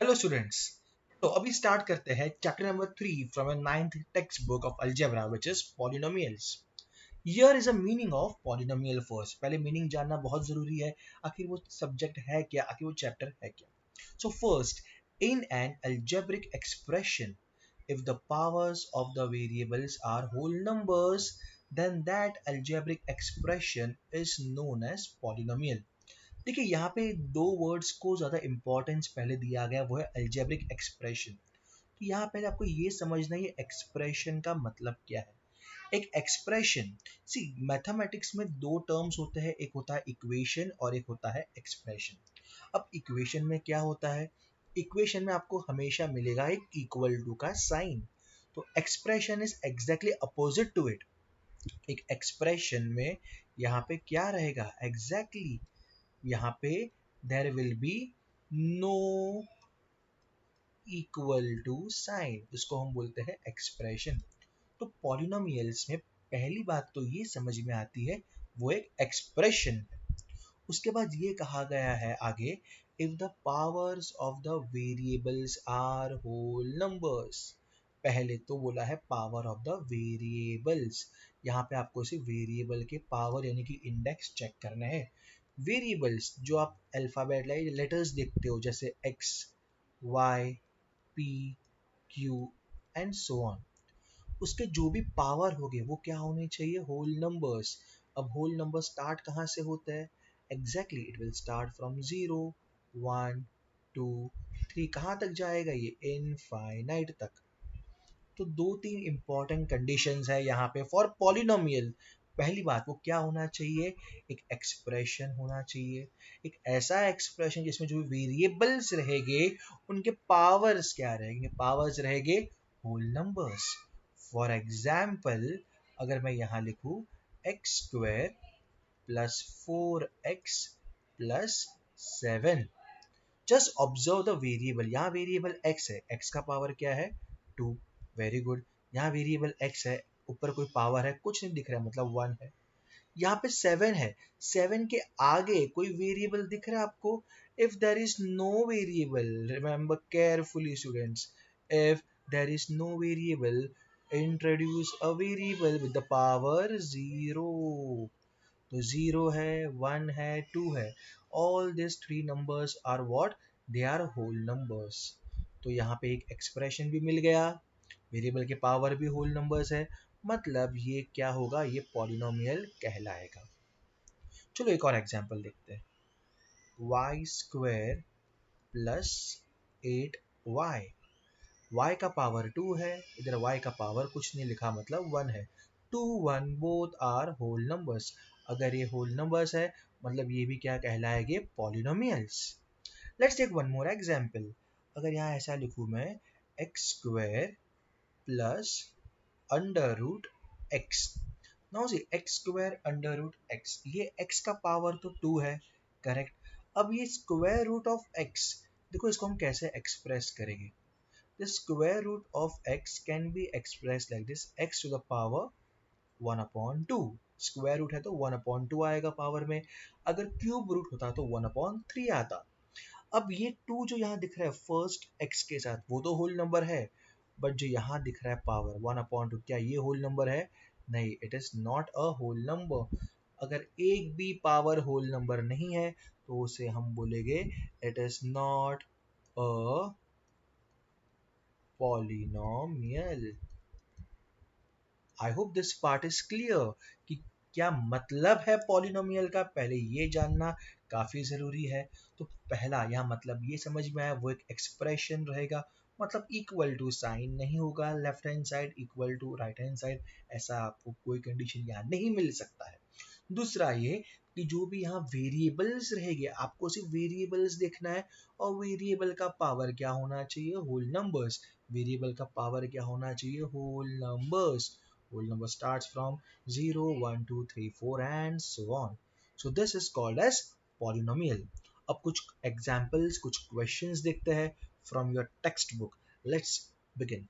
Hello students. तो अभी start करते हैं chapter number 3 from a ninth text book of algebra which is polynomials. Here is a meaning of polynomial first. पहले meaning जानना बहुत जरूरी है, आखिर वो सब्जेक्ट है क्या, आखिर वो चैप्टर है क्या। So first, in an algebraic expression, if the powers of the variables are whole numbers, then that algebraic expression is known as polynomial. देखिए यहाँ पे दो वर्ड्स को ज़्यादा इंपॉर्टेंस पहले दिया गया, वो है अल्जेब्रिक एक्सप्रेशन। तो यहाँ पहले आपको ये समझना है ये एक्सप्रेशन का मतलब क्या है। एक एक्सप्रेशन, सी मैथमेटिक्स में दो टर्म्स होते हैं, एक होता है इक्वेशन और एक होता है एक्सप्रेशन। अब इक्वेशन में क्या होता है, इक्वेशन में आपको हमेशा मिलेगा एक इक्वल टू का साइन। तो expression is exactly opposite to it. एक एक्सप्रेशन में यहाँ पे क्या रहेगा एग्जैक्टली यहाँ पे there will be no equal to sign, इसको हम बोलते हैं एक्सप्रेशन। तो पॉलिनोमियल्स में पहली बात तो ये समझ में आती है वो एक एक्सप्रेशन है। उसके बाद ये कहा गया है आगे, if the powers of the variables are whole numbers. पहले तो बोला है पावर ऑफ द वेरिएबल्स, यहाँ पे आपको सिर्फ वेरिएबल के पावर यानी कि इंडेक्स चेक करना है। वेरिएबल्स जो आप अल्फाबेट लेटर्स देखते हो जैसे x, y, p, q and so on, उसके जो भी पावर होंगे वो क्या होने चाहिए, होल नंबर्स। अब होल नंबर स्टार्ट कहाँ से होता है, exactly it will start from 0, 1, 2, 3, कहाँ तक जाएगा ये, इनफाइनाइट तक। तो दो तीन इंपॉर्टेंट कंडीशंस है यहाँ पे फॉर पॉलिनोमियल। पहली बात वो क्या होना चाहिए, एक एक्सप्रेशन होना चाहिए, एक ऐसा एक्सप्रेशन जिसमें जो वेरिएबल्स रहेंगे उनके पावर्स क्या रहेंगे, पावर्स रहेंगे होल नंबर्स। फॉर एग्जाम्पल अगर मैं यहाँ लिखूँ x square plus 4x plus 7, just observe the variable. यहाँ वेरिएबल x है, x का पावर क्या है 2, वेरी गुड। यहाँ वेरिएबल x है, ऊपर कोई पावर है कुछ नहीं दिख रहा है मतलब 1 है। यहाँ पे 7 है, 7 के आगे कोई वेरिएबल दिख रहा है आपको, if there is no variable, remember carefully students, if there is no variable introduce a variable with the power 0। तो 0 है, 1 है, 2 है, all this three numbers are what, they are whole numbers. तो यहाँ पे एक एक्सप्रेशन भी मिल गया, वेरिएबल के पावर भी होल नंबर्स है, मतलब ये क्या होगा, ये पॉलिनोमियल कहलाएगा। चलो एक और एग्जांपल देखते हैं, y square plus 8y। y का पावर 2 है, इधर y का पावर कुछ नहीं लिखा मतलब 1 है। 2 1 बोथ आर होल नंबर्स। अगर ये होल नंबर्स है मतलब ये भी क्या कहलाएंगे, polynomials. Let's take one more example. अगर यहाँ ऐसा लिखूँ मैं x square plus under root x. Now see x square under root x, ये x का पावर तो 2 है, करेक्ट। अब ये स्क्वायर रूट ऑफ x, देखो इसको हम कैसे एक्सप्रेस करेंगे। The square root of x can be expressed like this, x to the power 1 upon 2। Square root है तो 1 upon 2 आएगा पावर में, अगर क्यूब रूट होता तो 1 upon 3 आता। अब ये 2 जो यहाँ दिख रहा है फर्स्ट x के साथ वो तो होल नंबर है, बट जो यहाँ दिख रहा है पावर 1 upon 2, क्या ये होल नंबर है, नहीं, it is not a whole number. अगर एक भी पावर होल नंबर नहीं है तो उसे हम बोलेंगे it is not a polynomial. I hope this part is clear कि क्या मतलब है पॉलिनोमियल का, पहले ये जानना काफी जरूरी है। तो पहला यहाँ मतलब ये समझ में आया, वो एक एक्सप्रेशन रहेगा, मतलब इक्वल टू साइन नहीं होगा, left hand side equal to right hand side, ऐसा आपको कोई कंडीशन यहाँ नहीं मिल सकता है। दूसरा ये कि जो भी यहाँ वेरिएबल्स रहेंगे आपको सिर्फ वेरिएबल्स देखना है, और वेरिएबल का पावर क्या होना चाहिए, होल नंबर्स। वेरिएबल का पावर क्या होना चाहिए, whole numbers. Whole number starts from 0, 1, 2, 3, 4 and so on. So this is called as polynomial. अब कुछ एग्जांपल्स, कुछ क्वेश्चंस देखते हैं from your text book. Let's begin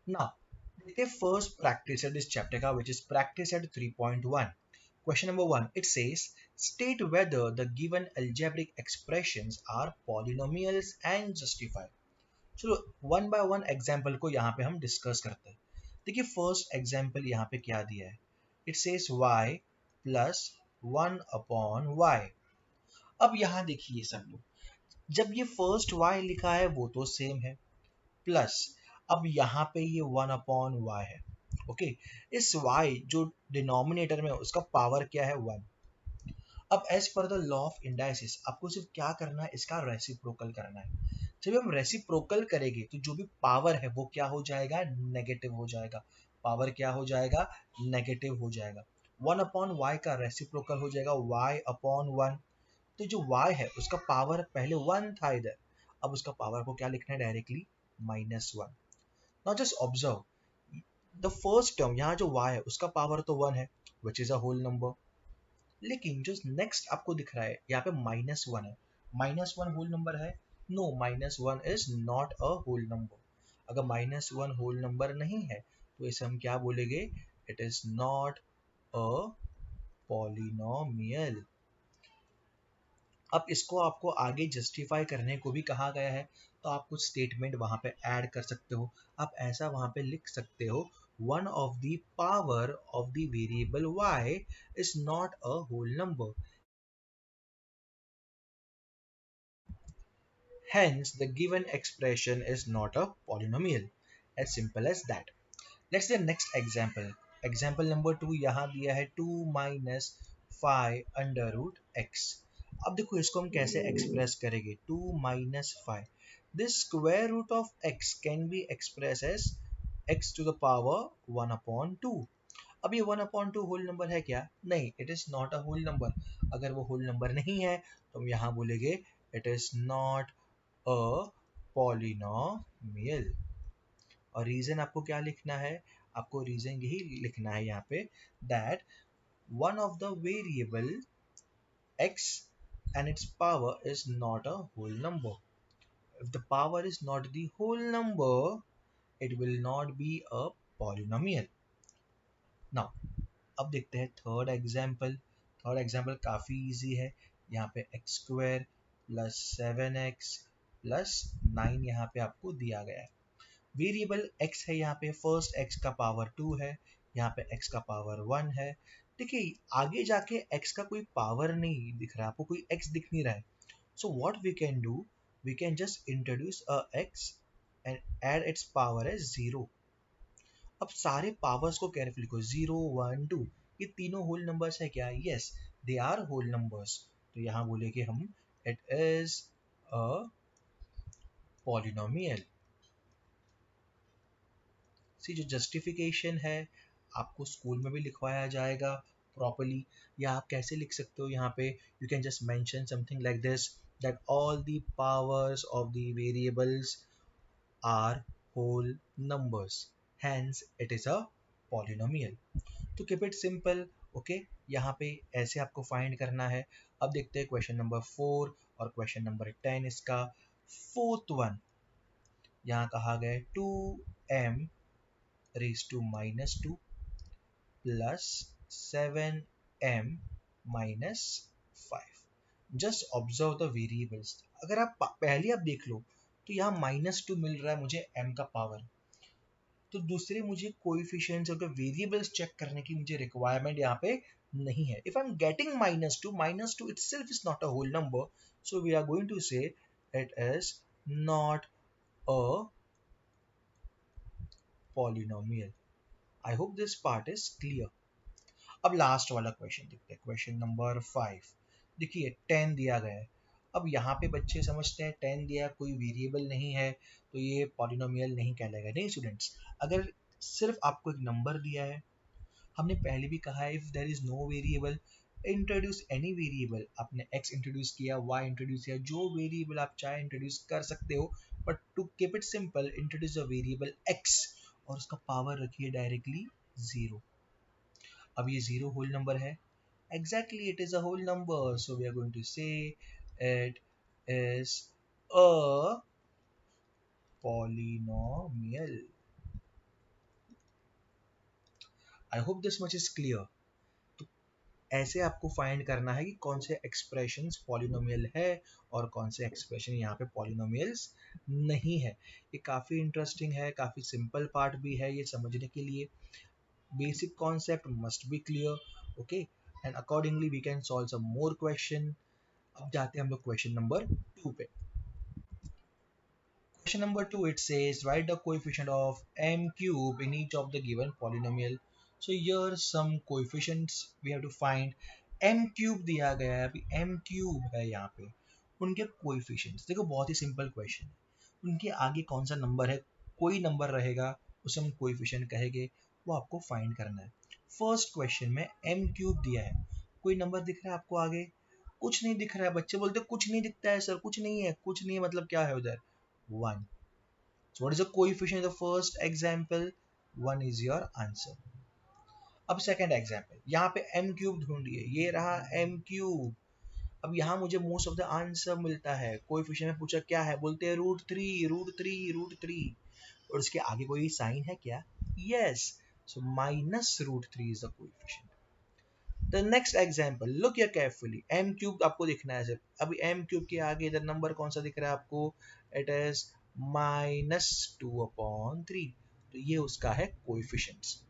now. देखते हैं first practice at this chapter का, which is practice at 3.1. Question number 1, it says State whether the given algebraic expressions are polynomials and justify. चलो one by one example को यहाँ पे हम discuss करते हैं. देखिए फर्स्ट एग्जाम्पल यहाँ पे क्या दिया है. It says y plus 1/y. अब यहाँ देखिए सब लोग, जब ये फर्स्ट y लिखा है वो तो सेम है, प्लस अब यहाँ पे ये 1/y है. ओके, इस y जो डिनोमिनेटर में उसका पावर क्या है 1. अब as per the law of indices आपको सिर्फ क्या करना है, इसका रेसिप्रोकल करना है. जब हम रेसिप्रोकल करेंगे तो जो भी पावर है वो क्या हो जाएगा, नेगेटिव हो जाएगा. पावर क्या हो जाएगा, नेगेटिव हो जाएगा. 1/y का रेसिप्रोकल हो जाएगा y/1. तो जो y है उसका पावर पहले 1 था इधर, अब उसका पावर को क्या लिखना है directly, -1. Now just observe the first term, यहाँ जो y है उसका पावर तो 1 है which is a whole number. लेकिन जो नेक्स्ट आपको दिख रहा है यहाँ पे -1 है. -1 होल नंबर है, no, -1 is not a whole number. अगर -1 होल नंबर नहीं है तो इसे हम क्या बोलेंगे, it is not a polynomial. अब इसको आपको आगे जस्टिफाई करने को भी कहा गया है, तो आप कुछ स्टेटमेंट वहां पे ऐड कर सकते हो. आप ऐसा वहां पे लिख सकते हो, one of the power of the variable y is not a whole number. Hence, the given expression is not a polynomial. As simple as that. Let's see the next example. Example number 2 यहाँ दिया है 2 minus 5 under root x. अब देखो इसको हम कैसे express करेंगे, 2 minus 5. This square root of x can be expressed as x to the power 1/2. अब ये 1/2 होल नंबर है क्या, नहीं, it is not a whole number. अगर वो होल नंबर नहीं है तो हम यहाँ बोलेंगे it is not a polynomial. और रीजन आपको क्या लिखना है, आपको रीजन यही लिखना है यहाँ पे, that one of the variable x and its power is not a whole number. If the power is not the whole number, it will not be a polynomial. Now अब देखते हैं थर्ड एग्जाम्पल. थर्ड एग्जाम्पल काफ़ी easy है. यहाँ पे x square plus 7x plus 9 यहाँ पे आपको दिया गया है. वेरिएबल x है, यहाँ पे फर्स्ट x का पावर 2 है, यहाँ पे x का पावर 1 है. देखिए आगे जाके x का कोई पावर नहीं दिख रहा, आपको कोई x दिख नहीं रहा है. So what we can do, we can just introduce a x and add its power as 0. अब सारे पावर्स को केयरफुली लिखो, 0 1 2, ये तीनों होल नंबर्स है क्या, yes they are whole numbers. तो यहाँ बोलेंगे हम it is a polynomial. See जो जस्टिफिकेशन है आपको स्कूल में भी लिखवाया जाएगा प्रॉपरली. या आप कैसे लिख सकते हो यहाँ पे, you can just mention something like this, that all the powers of the variables are whole numbers, hence it is a polynomial. तो कीप इट सिंपल. ओके, यहाँ पे ऐसे आपको फाइंड करना है. अब देखते हैं क्वेश्चन नंबर 4 और क्वेश्चन नंबर 10 इसका. फोर्थ वन यहाँ कहा गया 2m raised to -2 plus 7m minus 5. Just observe the variables. अगर आप पहले आप देख लो तो यहाँ -2 मिल रहा है मुझे m का पावर, तो दूसरे मुझे कोएफिशिएंट्स और वेरिएबल्स चेक करने की मुझे रिक्वायरमेंट यहाँ पे नहीं है. If I am getting -2 itself is not a whole number, so we are going to say it is not a polynomial. I hope this part is clear. अब last वाला question देखते हैं, क्वेश्चन नंबर 5. देखिए 10 दिया गया है. अब यहाँ पे बच्चे समझते हैं 10 दिया, कोई वेरिएबल नहीं है तो ये पॉलिनोमियल नहीं कहलाएगा. नहीं स्टूडेंट्स, अगर सिर्फ आपको एक नंबर दिया है, हमने पहले भी कहा है if there is no variable, introduce any variable. आपने x इंट्रोड्यूस किया, y इंट्रोड्यूस किया, जो वेरिएबल आप चाहे इंट्रोड्यूस कर सकते हो, but to keep it simple introduce a variable x और उसका पावर रखिए डायरेक्टली 0. अब ये 0 होल नंबर है, exactly it is a whole number, so we are going to say it is a polynomial. I hope this much is clear. ऐसे आपको find करना है कि कौन से एक्सप्रेशंस पॉलिनोमियल है और कौन से एक्सप्रेशन यहाँ पे पॉलिनोमियल्स नहीं है। ये काफ़ी इंटरेस्टिंग है, काफ़ी सिंपल पार्ट भी है ये समझने के लिए। Basic concept must be clear, okay, and accordingly we can solve some more question. अब जाते हैं हम लोग क्वेश्चन नंबर 2 पे। Question number 2, it says write the coefficient of m cube in each of the given polynomial. So here some coefficients we have to find. m cube दिया गया है, अभी m cube है यहाँ पे, उनके coefficients देखो बहुत ही सिंपल क्वेश्चन है। उनके आगे कौन सा नंबर है, कोई नंबर रहेगा उसे हम कोएफिशिएंट कहेंगे, वो आपको फाइंड करना है। फर्स्ट क्वेश्चन में m क्यूब दिया है, कोई नंबर दिख रहा है आपको आगे? कुछ नहीं दिख रहा है। बच्चे बोलते कुछ नहीं दिखता है सर, कुछ नहीं है, कुछ नहीं है मतलब क्या है उधर? 1. So what is the coefficient in the first example? 1 is your answer. अब सेकेंड एग्जाम्पल, यहाँ पे m क्यूब ढूंढिए, ये रहा m क्यूब। अब यहाँ मुझे मोस्ट ऑफ द आंसर मिलता है। कोएफिशिएंट में पूछा क्या है, बोलते हैं √3 और उसके आगे कोई साइन है क्या? Yes, so -√3 is the coefficient. The next example, look here carefully, m cube आपको दिखना है सिर्फ। अभी m क्यूब के आगे इधर नंबर कौन सा दिख रहा है आपको? It is -2/3। तो ये उसका है कोएफिशिएंट्स।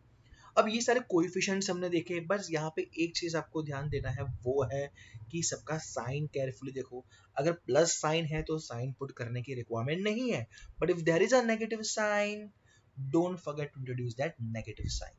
अब ये सारे कोएफिशिएंट्स हमने देखे, बस यहाँ पे एक चीज आपको ध्यान देना है, वो है कि सबका साइन केयरफुली देखो। अगर प्लस साइन है तो साइन पुट करने की रिक्वायरमेंट नहीं है, but if there is a negative sign, don't forget to introduce that negative sign.